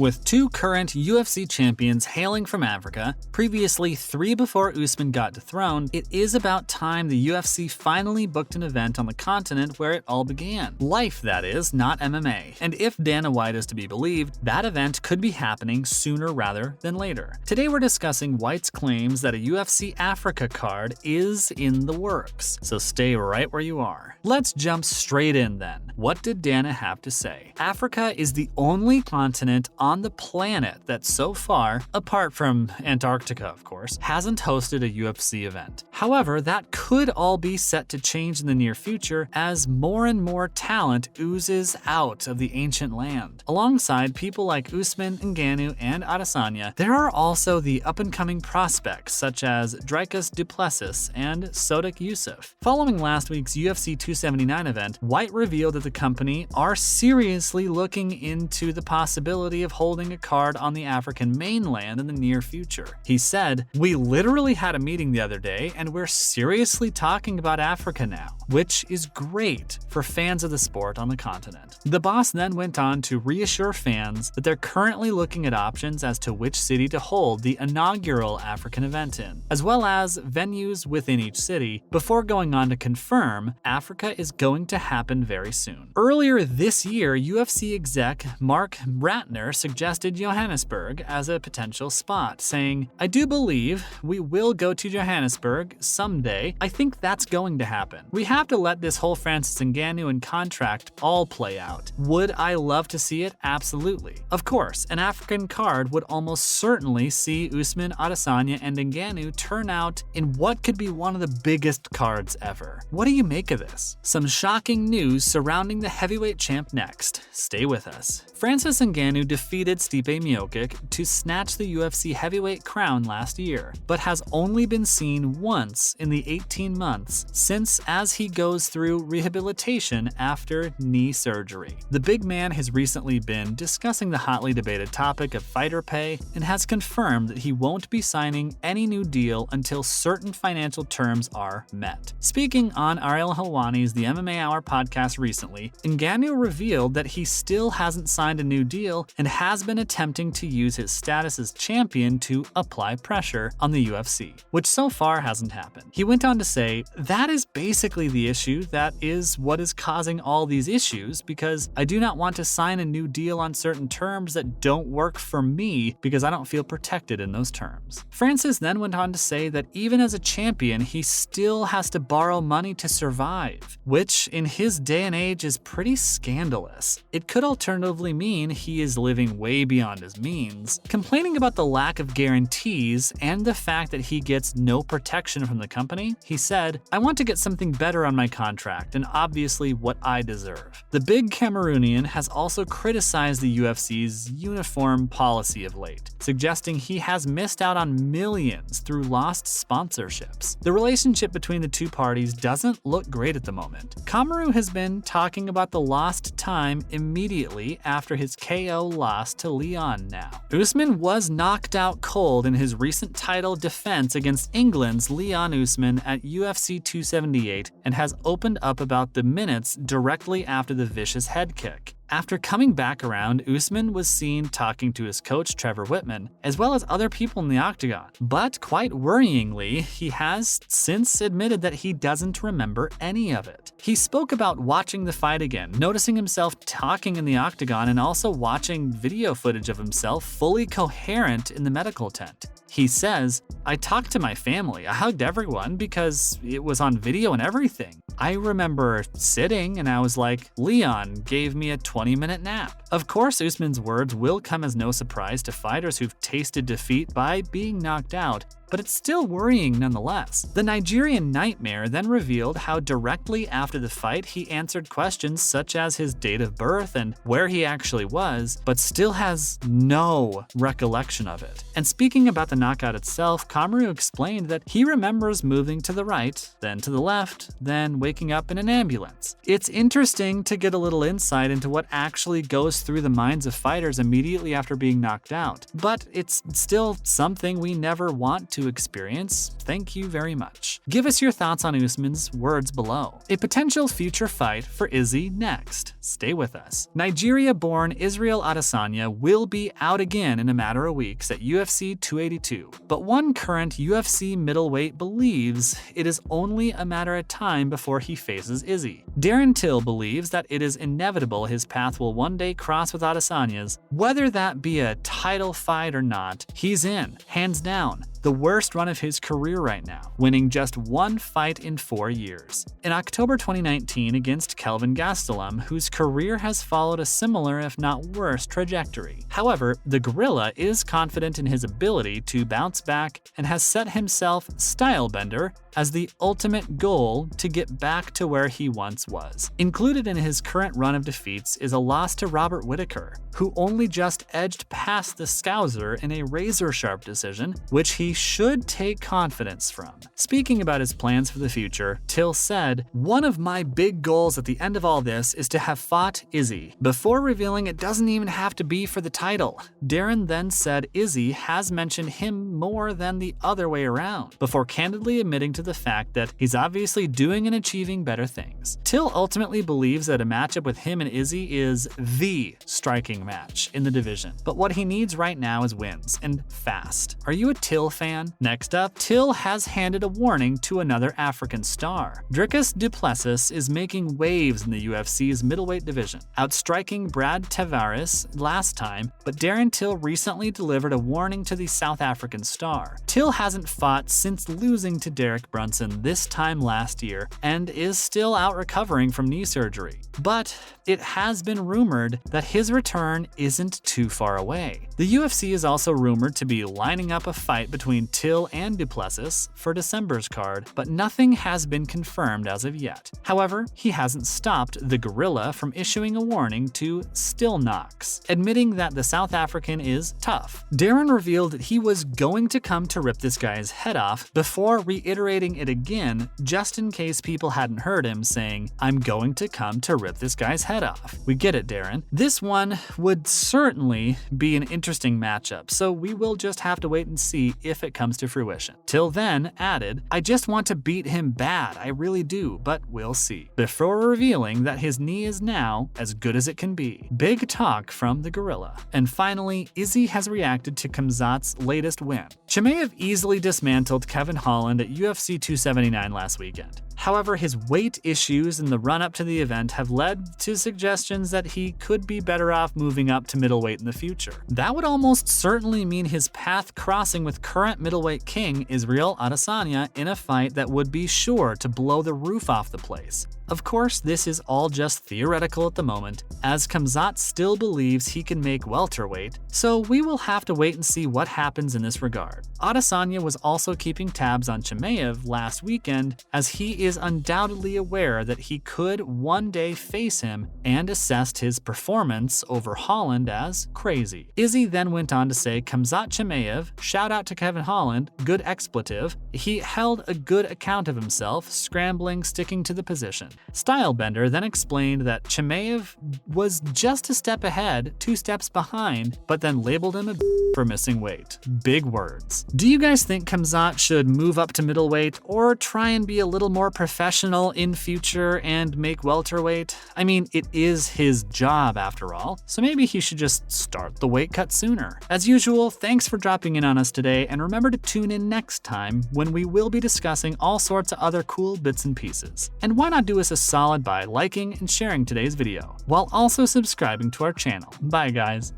With 2 current UFC champions hailing from Africa, previously 3 before Usman got dethroned, it is about time the UFC finally booked an event on the continent where it all began. Life, that is, not MMA. And if Dana White is to be believed, that event could be happening sooner rather than later. Today we're discussing White's claims that a UFC Africa card is in the works, so stay right where you are. Let's jump straight in then. What did Dana have to say? Africa is the only continent on the planet that so far, apart from Antarctica of course, hasn't hosted a UFC event. However, that could all be set to change in the near future as more and more talent oozes out of the ancient land. Alongside people like Usman, Ngannou, and Adesanya, there are also the up-and-coming prospects such as Dricus du Plessis and Sodiq Yusuff. Following last week's UFC 279 event, White revealed that the company are seriously looking into the possibility of holding a card on the African mainland in the near future. He said, "We literally had a meeting the other day and we're seriously talking about Africa now," which is great for fans of the sport on the continent. The boss then went on to reassure fans that they're currently looking at options as to which city to hold the inaugural African event in, as well as venues within each city, before going on to confirm Africa is going to happen very soon. Earlier this year, UFC exec Marc Ratner suggested Johannesburg as a potential spot, saying, "I do believe we will go to Johannesburg someday. I think that's going to happen. We have to let this whole Francis Ngannou and contract all play out. Would I love to see it? Absolutely. Of course, an African card would almost certainly see Usman, Adesanya, and Ngannou turn out in what could be one of the biggest cards ever." What do you make of this? Some shocking news surrounding the heavyweight champ next. Stay with us. Francis Ngannou defeated Stipe Miocic to snatch the UFC heavyweight crown last year, but has only been seen once in the 18 months since as he goes through rehabilitation after knee surgery. The big man has recently been discussing the hotly debated topic of fighter pay and has confirmed that he won't be signing any new deal until certain financial terms are met. Speaking on Ariel Helwani's The MMA Hour podcast recently, Ngannou revealed that he still hasn't signed a new deal and has been attempting to use his status as champion to apply pressure on the UFC, which so far hasn't happened. He went on to say, "That is basically the issue. That is what is causing all these issues, because I do not want to sign a new deal on certain terms that don't work for me because I don't feel protected in those terms." Francis then went on to say that even as a champion, he still has to borrow money to survive, which in his day and age is pretty scandalous. It could alternatively mean he is living way beyond his means. Complaining about the lack of guarantees and the fact that he gets no protection from the company, he said, "I want to get something better on my contract and obviously what I deserve." The big Cameroonian has also criticized the UFC's uniform policy of late, suggesting he has missed out on millions through lost sponsorships. The relationship between the two parties doesn't look great at the moment. Cameroon has been talking about the lost time immediately after his KO loss to Leon now. Usman was knocked out cold in his recent title defense against England's Leon Usman at UFC 278 and has opened up about the minutes directly after the vicious head kick. After coming back around, Usman was seen talking to his coach Trevor Whitman, as well as other people in the octagon. But quite worryingly, he has since admitted that he doesn't remember any of it. He spoke about watching the fight again, noticing himself talking in the octagon and also watching video footage of himself fully coherent in the medical tent. He says, "I talked to my family, I hugged everyone because it was on video and everything. I remember sitting and I was like, Leon gave me a 20-minute nap." Of course, Usman's words will come as no surprise to fighters who've tasted defeat by being knocked out, but it's still worrying nonetheless. The Nigerian Nightmare then revealed how directly after the fight he answered questions such as his date of birth and where he actually was, but still has no recollection of it. And speaking about the knockout itself, Kamaru explained that he remembers moving to the right, then to the left, then waking up in an ambulance. It's interesting to get a little insight into what actually goes through the minds of fighters immediately after being knocked out, but it's still something we never want to to experience, thank you very much. Give us your thoughts on Usman's words below. A potential future fight for Izzy next. Stay with us. Nigeria-born Israel Adesanya will be out again in a matter of weeks at UFC 282, but one current UFC middleweight believes it is only a matter of time before he faces Izzy. Darren Till believes that it is inevitable his path will one day cross with Adesanya's. Whether that be a title fight or not, he's in, hands down. The worst run of his career right now, winning just one fight in 4 years. In October 2019 against Kelvin Gastelum, whose career has followed a similar if not worse trajectory. However, the Gorilla is confident in his ability to bounce back and has set himself Stylebender as the ultimate goal to get back to where he once was. Included in his current run of defeats is a loss to Robert Whittaker, who only just edged past the Scouser in a razor-sharp decision, which he should take confidence from. Speaking about his plans for the future, Till said, "One of my big goals at the end of all this is to have fought Izzy," before revealing it doesn't even have to be for the title. Darren then said Izzy has mentioned him more than the other way around, before candidly admitting to the fact that he's obviously doing and achieving better things. Till ultimately believes that a matchup with him and Izzy is the striking match in the division, but what he needs right now is wins, and fast. Are you a Till fan? Next up, Till has handed a warning to another African star. Dricus du Plessis is making waves in the UFC's middleweight division, outstriking Brad Tavares last time, but Darren Till recently delivered a warning to the South African star. Till hasn't fought since losing to Derek Brunson this time last year and is still out recovering from knee surgery. But it has been rumored that his return isn't too far away. The UFC is also rumored to be lining up a fight between Till and du Plessis for December's card, but nothing has been confirmed as of yet. However, he hasn't stopped the Gorilla from issuing a warning to Still Knox, admitting that the South African is tough. Darren revealed that he was going to come to rip this guy's head off before reiterating it again just in case people hadn't heard him saying, "I'm going to come to rip this guy's head off." We get it, Darren. This one would certainly be an interesting matchup, so we will just have to wait and see if it comes to fruition. Till then added, "I just want to beat him bad, I really do, but we'll see," before revealing that his knee is now as good as it can be. Big talk from the Gorilla. And finally, Izzy has reacted to Khamzat's latest win. Chimaev easily dismantled Kevin Holland at UFC 279 last weekend. However, his weight issues in the run-up to the event have led to suggestions that he could be better off moving up to middleweight in the future. That would almost certainly mean his path crossing with current middleweight king Israel Adesanya in a fight that would be sure to blow the roof off the place. Of course, this is all just theoretical at the moment, as Khamzat still believes he can make welterweight, so we will have to wait and see what happens in this regard. Adesanya was also keeping tabs on Chimaev last weekend, as he is undoubtedly aware that he could one day face him and assessed his performance over Holland as crazy. Izzy then went on to say Khamzat Chimaev, shout out to Kevin Holland, good expletive, he held a good account of himself, scrambling, sticking to the position. Stylebender then explained that Chimaev was just a step ahead, 2 steps behind, but then labeled him a for missing weight. Big words. Do you guys think Khamzat should move up to middleweight or try and be a little more professional in future and make welterweight? I mean, it is his job after all, so maybe he should just start the weight cut sooner. As usual, thanks for dropping in on us today, and remember to tune in next time when we will be discussing all sorts of other cool bits and pieces. And why not do us a solid by liking and sharing today's video, while also subscribing to our channel. Bye guys.